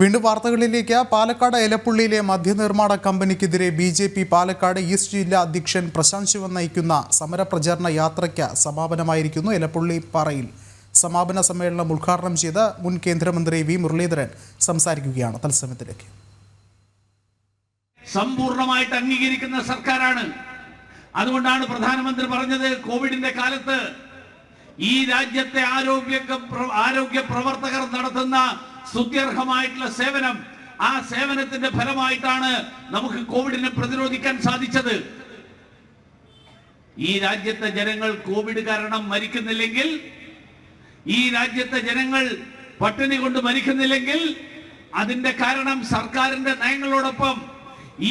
വീണ്ടും വാർത്തകളിലേക്ക്. Palakkad എലപ്പുള്ളിയിലെ മദ്യനിർമ്മാണ കമ്പനിക്കെതിരെ BJP Palakkad east ജില്ലാ അധ്യക്ഷൻ പ്രശാന്ത് ശിവൻ നയിക്കുന്ന സമരപ്രചാരണ യാത്രയ്ക്ക് സമാപനമായിരിക്കുന്നു. എലപ്പുള്ളി പാറയിൽ സമാപന സമ്മേളനം ഉദ്ഘാടനം ചെയ്ത് മുൻ കേന്ദ്രമന്ത്രി വി മുരളീധരൻ സംസാരിക്കുകയാണ്. തത്സമയത്തിലേക്ക്. സമ്പൂർണ്ണമായിട്ട് അംഗീകരിക്കുന്ന സർക്കാരാണ്. അതുകൊണ്ടാണ് പ്രധാനമന്ത്രി പറഞ്ഞത്, കോവിഡിന്റെ കാലത്ത് ഈ രാജ്യത്തെ ആരോഗ്യ പ്രവർത്തകർ നടത്തുന്ന സ്തുത്യർഹമായിട്ടുള്ള സേവനം, ആ സേവനത്തിന്റെ ഫലമായിട്ടാണ് നമുക്ക് കോവിഡിനെ പ്രതിരോധിക്കാൻ സാധിച്ചത്. ഈ രാജ്യത്തെ ജനങ്ങൾ കോവിഡ് കാരണം മരിക്കുന്നില്ലെങ്കിൽ, ഈ രാജ്യത്തെ ജനങ്ങൾ പട്ടിണി കൊണ്ട് മരിക്കുന്നില്ലെങ്കിൽ അതിന്റെ കാരണം സർക്കാരിന്റെ നയങ്ങളോടൊപ്പം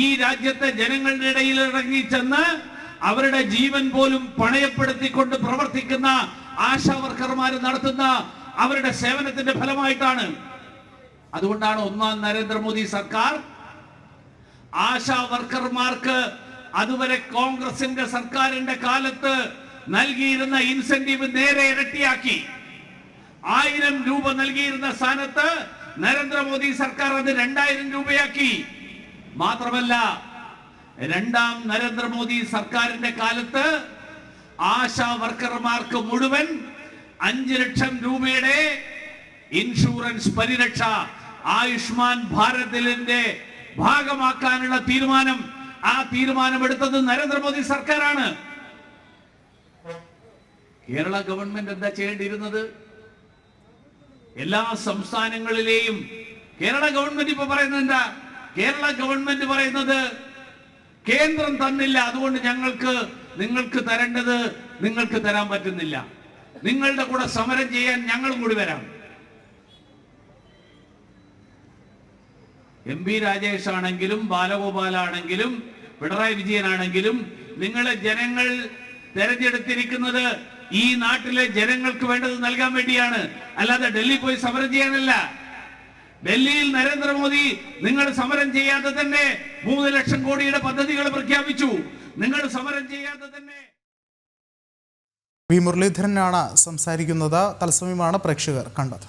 ഈ രാജ്യത്തെ ജനങ്ങളുടെ ഇടയിൽ ഇറങ്ങിച്ചെന്ന് അവരുടെ ജീവൻ പോലും പണയപ്പെടുത്തിക്കൊണ്ട് പ്രവർത്തിക്കുന്ന ആശാ വർക്കർമാർ നടത്തുന്ന അവരുടെ സേവനത്തിന്റെ ഫലമായിട്ടാണ്. അതുകൊണ്ടാണ് ഒന്നാം നരേന്ദ്രമോദി സർക്കാർ ആശാ വർക്കർമാർക്ക് അതുവരെ കോൺഗ്രസിന്റെ സർക്കാരിന്റെ കാലത്ത് നൽകിയിരുന്ന ഇൻസെന്റീവ് നേരെ ഇരട്ടിയാക്കി. 1000 രൂപ നൽകിയിരുന്ന സ്ഥാനത്ത് നരേന്ദ്രമോദി സർക്കാർ അത് 2000 രൂപയാക്കി. മാത്രമല്ല, രണ്ടാം നരേന്ദ്രമോദി സർക്കാരിന്റെ കാലത്ത് ആശാ വർക്കർമാർക്ക് മുഴുവൻ 5 ലക്ഷം രൂപയുടെ ഇൻഷുറൻസ് പരിരക്ഷ ആയുഷ്മാൻ ഭാരതിന്റെ ഭാഗമാക്കാനുള്ള തീരുമാനം, ആ തീരുമാനമെടുത്തത് നരേന്ദ്രമോദി സർക്കാരാണ്. കേരള ഗവൺമെന്റ് എന്താ ചെയ്യേണ്ടിയിരുന്നത്? എല്ലാ സംസ്ഥാനങ്ങളിലെയും കേരള ഗവൺമെന്റ് ഇപ്പൊ പറയുന്നത് എന്താ? കേരള ഗവൺമെന്റ് പറയുന്നത് കേന്ദ്രം തന്നില്ല, അതുകൊണ്ട് നിങ്ങൾക്ക് തരേണ്ടത് നിങ്ങൾക്ക് തരാൻ പറ്റുന്നില്ല, നിങ്ങളുടെ കൂടെ സമരം ചെയ്യാൻ ഞങ്ങളും കൂടി വരാം. MP രാജേഷ് ആണെങ്കിലും ബാലഗോപാലാണെങ്കിലും പിണറായി വിജയനാണെങ്കിലും നിങ്ങളെ ജനങ്ങൾ തെരഞ്ഞെടുത്തിരിക്കുന്നത് ഈ നാട്ടിലെ ജനങ്ങൾക്ക് വേണ്ടത് നൽകാൻ വേണ്ടിയാണ്, അല്ലാതെ ഡൽഹി പോയി സമരം ചെയ്യാനല്ല. ഡൽഹിയിൽ നരേന്ദ്രമോദി നിങ്ങൾ സമരം ചെയ്യാതെ തന്നെ 3 ലക്ഷം കോടിയുടെ പദ്ധതികൾ പ്രഖ്യാപിച്ചു. നിങ്ങൾ സമരം ചെയ്യാതെ തന്നെ. വി മുരളീധരനാണ് സംസാരിക്കുന്നത്. തത്സമയമാണ് പ്രേക്ഷകർ കണ്ടത്.